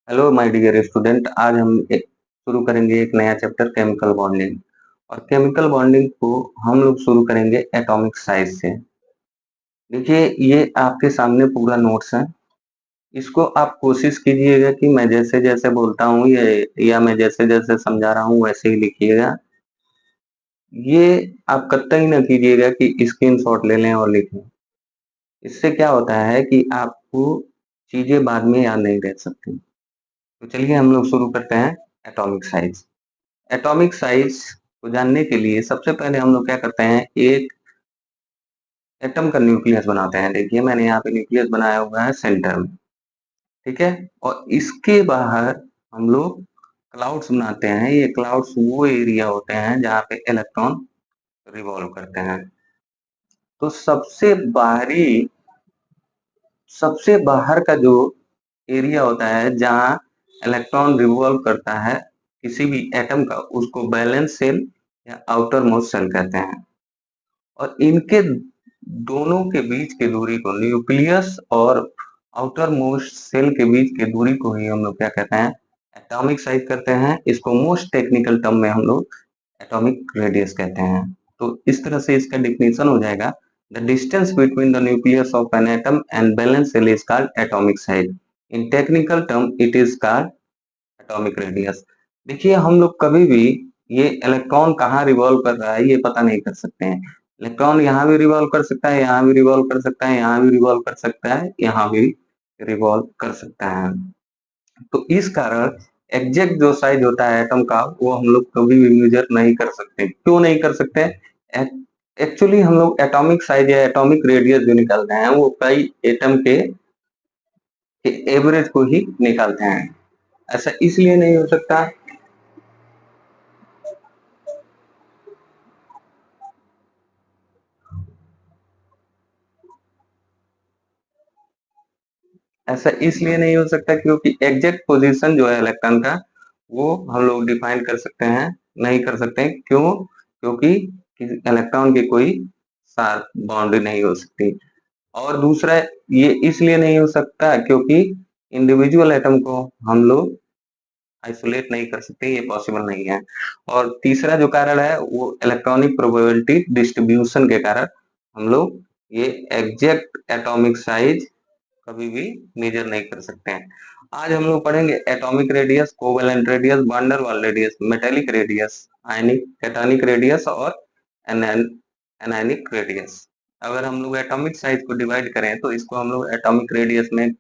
Hello my dear student. आज हम शुरू करेंगे एक नया चैप्टर केमिकल बॉन्डिंग। और केमिकल बॉन्डिंग को हम लोग शुरू करेंगे एटॉमिक साइज से। देखिए, ये आपके सामने पूरा नोट्स है। इसको आप कोशिश कीजिएगा कि मैं जैसे जैसे बोलता हूँ या मैं जैसे जैसे समझा रहा हूँ वैसे ही लिखिएगा। ये आप कतई ना कीजिएगा कि स्क्रीनशॉट ले लें और लिखें। इससे क्या होता है कि आपको चीजें बाद में याद नहीं रह सकती। तो चलिए हम लोग शुरू करते हैं एटॉमिक साइज। एटॉमिक साइज को जानने के लिए सबसे पहले हम लोग क्या करते हैं, एक एटम का न्यूक्लियस बनाते हैं। देखिए, मैंने यहाँ पे न्यूक्लियस बनाया हुआ है सेंटर में। ठीक है। और इसके बाहर हम लोग क्लाउड्स बनाते हैं। ये क्लाउड्स वो एरिया होते हैं जहाँ पे इलेक्ट्रॉन रिवॉल्व करते हैं। तो सबसे बाहर का जो एरिया होता है जहाँ इलेक्ट्रॉन रिवॉल्व करता है किसी भी एटम का, उसको वैलेंस सेल या आउटर मोस्ट सेल कहते हैं। और इनके दोनों के बीच की दूरी को, न्यूक्लियस और आउटर मोस्ट सेल के बीच की दूरी को ही हम लोग क्या कहते हैं, एटॉमिक साइज करते हैं। इसको मोस्ट टेक्निकल टर्म में हम लोग एटॉमिक रेडियस कहते हैं। तो इस तरह से इसका डिफिनेशन हो जाएगा, the distance between the nucleus of an atom and valence shell is called atomic size. In technical term it is called atomic radius. देखिए, हम लोग कभी भी ये इलेक्ट्रॉन कहाँ रिवॉल्व कर रहा है ये पता नहीं कर सकते हैं। इलेक्ट्रॉन यहाँ भी रिवॉल्व कर सकता है, यहाँ भी रिवॉल्व कर सकता है, यहाँ भी रिवॉल्व कर सकता है, यहाँ भी रिवॉल्व कर सकता है। तो इस कारण एग्जैक्ट जो साइज होता है एटम का वो हम लोग कभी भी मेजर नहीं कर सकते। क्यों नहीं कर सकते? एक्चुअली हम लोग एटॉमिक साइज या एटॉमिक रेडियस जो निकालते हैं वो कई एटम के एवरेज को ही निकालते हैं। ऐसा इसलिए नहीं हो सकता, ऐसा इसलिए नहीं हो सकता क्योंकि एग्जैक्ट पोजीशन जो है इलेक्ट्रॉन का वो हम लोग डिफाइन कर सकते हैं, नहीं कर सकते हैं। क्यों? क्योंकि इलेक्ट्रॉन की कोई शार्प बाउंड्री नहीं हो सकती। और दूसरा, ये इसलिए नहीं हो सकता क्योंकि इंडिविजुअल एटम को हम लोग आइसोलेट नहीं कर सकते, ये पॉसिबल नहीं है। और तीसरा जो कारण है वो इलेक्ट्रॉनिक प्रोबेबिलिटी डिस्ट्रीब्यूशन के कारण हम लोग ये एग्जैक्ट एटॉमिक साइज कभी भी मेजर नहीं कर सकते हैं। आज हम लोग पढ़ेंगे atomic radius, covalent radius, van der Waal radius, metallic radius, ionic cationic radius और एनायनिक रेडियस। अगर हम लोग एटॉमिक साइज को डिवाइड करें तो इसको हम लोग एटॉमिक रेडियस में,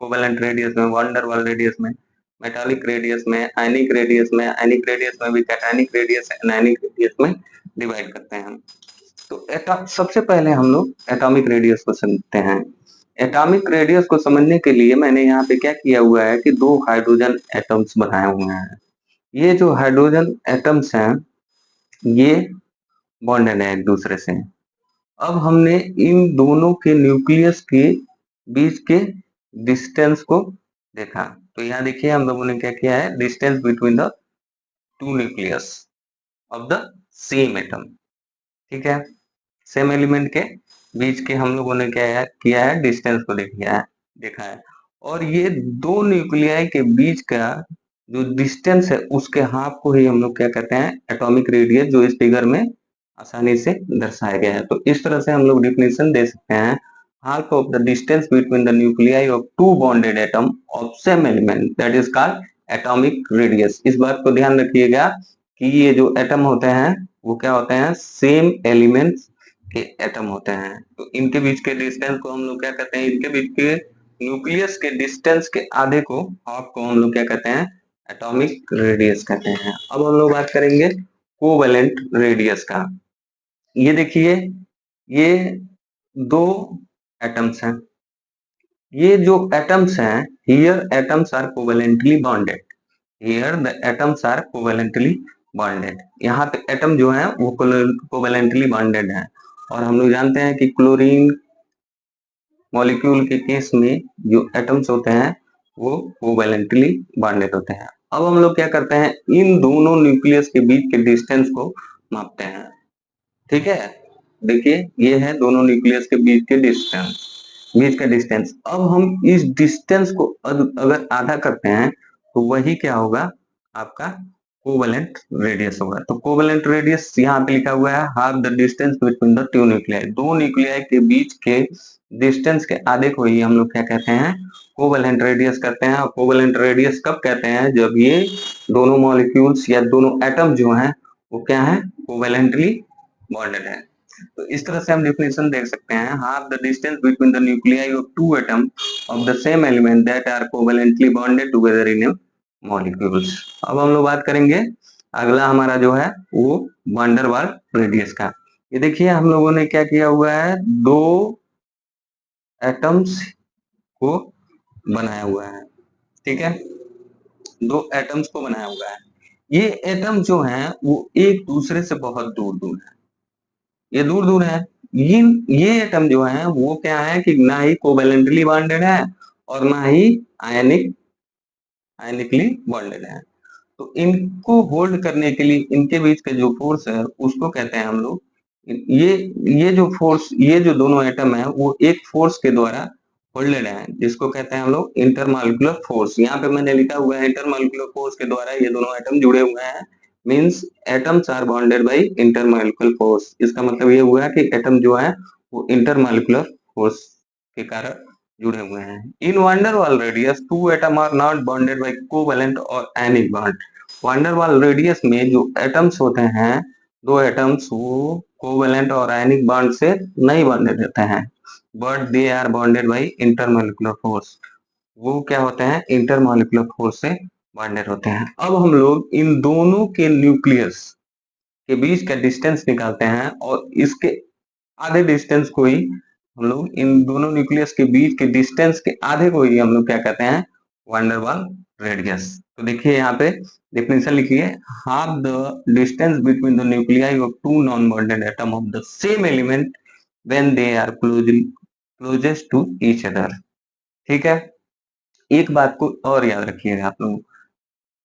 कोवेलेंट रेडियस में, वान डेर वाल रेडियस में, मेटालिक रेडियस में, आयनिक रेडियस में, आयनिक रेडियस में भी, कैटायनिक रेडियस, एनायनिक रेडियस में डिवाइड करते हैं। तो सबसे पहले हम लोग एटॉमिक रेडियस को समझते हैं। एटॉमिक रेडियस को समझने के लिए मैंने यहाँ पे क्या किया हुआ है कि दो हाइड्रोजन एटम्स बनाए हुए हैं। ये जो हाइड्रोजन एटम्स हैं ये बॉन्डेड है एक दूसरे से। अब हमने इन दोनों के न्यूक्लियस के बीच के डिस्टेंस को देखा। तो यहाँ देखिए, हम लोगों ने क्या किया है, distance between the two nucleus of the same atom. ठीक है। सेम एलिमेंट के बीच के हम लोगों ने क्या किया है, डिस्टेंस को देखा है। और ये दो न्यूक्लियाई के बीच का जो डिस्टेंस है उसके हाफ को ही हम लोग क्या कहते हैं, एटॉमिक रेडियस, जो इस फिगर में आसानी से दर्शाया गया है। तो इस तरह से हम लोग डिफिनेशन दे सकते हैं, half of the distance between the nuclei of two bonded atom of same element that is called atomic radius। इस बात को ध्यान रखिएगा कि ये जो एटम होते हैं वो क्या होते हैं, सेम एलिमेंट्स के एटम होते हैं। तो इनके बीच के डिस्टेंस को हम लोग क्या कहते हैं, इनके बीच के न्यूक्लियस के डिस्टेंस के आधे को, हाफ को हम लोग क्या कहते हैं, एटॉमिक रेडियस कहते हैं। अब हम लोग बात करेंगे कोवेलेंट रेडियस का। ये देखिए, ये दो एटम्स हैं। ये जो एटम्स हैं, here atoms are covalently bonded, here the atoms are covalently bonded. यहाँ पे एटम जो है वो कोवेलेंटली बॉन्डेड है। और हम लोग जानते हैं कि क्लोरीन मॉलिक्यूल के केस में जो एटम्स होते हैं वो कोवेलेंटली बॉन्डेड होते हैं। अब हम लोग क्या करते हैं, इन दोनों न्यूक्लियस के बीच के डिस्टेंस को मापते हैं। ठीक है। देखिए, ये है दोनों न्यूक्लियस के बीच के डिस्टेंस। बीच का डिस्टेंस। अब हम इस डिस्टेंस को अगर आधा करते हैं तो वही क्या होगा, आपका कोवेलेंट रेडियस होगा। तो कोवेलेंट रेडियस यहाँ पे लिखा हुआ है half the distance between the two nuclei. दो न्यूक्लियाई के बीच के डिस्टेंस के आधे को ही हम लोग क्या कहते हैं, कोवेलेंट रेडियस कहते हैं। और कोवेलेंट रेडियस कब कहते हैं, जब ये दोनों मॉलिक्यूल्स या दोनों एटम जो हैं वो क्या है, कोवेलेंटली बॉन्डेड है। तो इस तरह से हम डेफिनेशन देख सकते हैं, half the distance between the nuclei of two atom of the same element that are covalently bonded together in a molecules. अब हम लोग बात करेंगे अगला हमारा जो है वो वैन डर वाल्स रेडियस का। ये देखिए हम लोगों ने क्या किया हुआ है, दो एटम्स को बनाया हुआ है, ठीक है, दो एटम्स को बनाया हुआ है। ये एटम जो है वो एक दूसरे से बहुत दूर दूर है, ये दूर दूर है। ये एटम जो है वो क्या है कि ना ही कोवेलेंटली बॉन्डेड है और ना ही आयनिकली बॉन्डेड है। तो इनको होल्ड करने के लिए इनके बीच का जो फोर्स है उसको कहते हैं हम लोग, ये ये जो फोर्स, ये जो दोनों एटम है वो एक फोर्स के द्वारा होल्डेड है, जिसको कहते हैं हम लोग इंटरमॉलिक्यूलर फोर्स। यहाँ पे मैंने लिखा हुआ है इंटरमॉलिक्यूलर फोर्स के द्वारा ये दोनों एटम जुड़े हुए हैं। Means atoms are bonded by intermolecular force. इसका मतलब ये हुआ कि एटम जो है वो इंटरमॉलिक्यूलर फोर्स के कारण जुड़े हुए हैं। In van der Waals radius two atom are not bonded by covalent और ionic bond. Van der Waals radius में जो एटम्स होते हैं, दो एटम्स, वो कोवेलेंट और आयनिक बॉन्ड से नहीं बॉन्डेड रहते हैं, but they are bonded by intermolecular force. वो क्या होते हैं, इंटरमॉलिक्यूलर फोर्स से बॉन्डेड होते हैं। अब हम लोग इन दोनों के न्यूक्लियस के बीच का डिस्टेंस निकालते हैं और इसके आधे डिस्टेंस को ही हम लोग, इन दोनों न्यूक्लियस के बीच के डिस्टेंस के आधे को ही हम लोग क्या कहते हैं, वैन डर वाल्स रेडियस। तो देखिए यहाँ पे डेफिनेशन लिखिए, half the distance between the nuclei of two non bonded atom of the same element when they are closest to each other. ठीक है, एक बात को और याद रखिएगा आप लोग,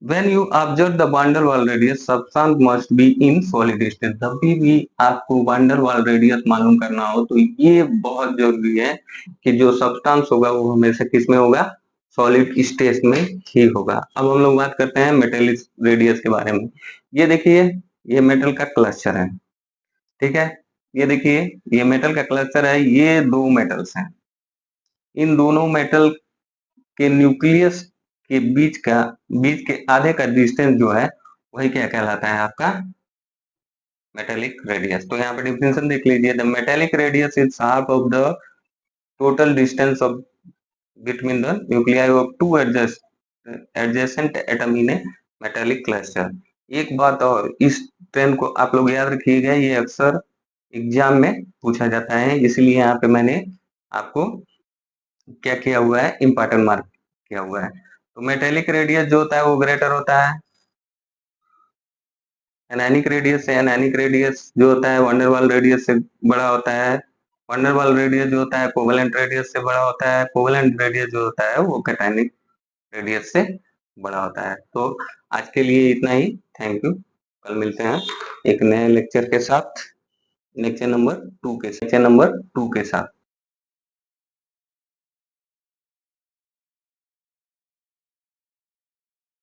When you observe the van der Waals radius, substance must be in solid state। कभी भी आपको van der Waals radius मालूम करना हो तो ये बहुत जरूरी है कि जो सब्सटेंस होगा वो हमेशा किस में होगा, सॉलिड स्टेट में ही होगा। अब हम लोग बात करते हैं मेटेलिक रेडियस के बारे में। ये देखिए, ये मेटल का क्लस्टर है, ठीक है, ये देखिए ये मेटल का क्लस्टर है, ये दो मेटल्स हैं। इन दोनों मेटल के न्यूक्लियस के बीच के आधे का डिस्टेंस जो है वही क्या कहलाता है, आपका मेटेलिक रेडियस। तो यहाँ पे डिफिनेशन देख लीजिए, the metallic radius is half of the total distance of between the nuclei of two adjacent atom in A metallic cluster. एक बात और, इस ट्रेंड को आप लोग याद रखिएगा, ये अक्सर एग्जाम में पूछा जाता है, इसलिए यहाँ पे मैंने आपको क्या किया हुआ है, इंपॉर्टेंट मार्क किया हुआ है। तो मेटेलिक रेडियस जो होता है वो ग्रेटर होता है एनानिक रेडियस से। एनानिक रेडियस जो होता है वैन डर वाल्स रेडियस से बड़ा होता है। वैन डर वाल्स रेडियस जो होता है कोवेलेंट रेडियस से बड़ा होता है। कोवेलेंट रेडियस जो होता है वो कैटायनिक रेडियस से बड़ा होता है। तो आज के लिए इतना ही, थैंक यू। कल मिलते हैं एक नए लेक्चर के साथ, लेक्चर नंबर 2 के साथ।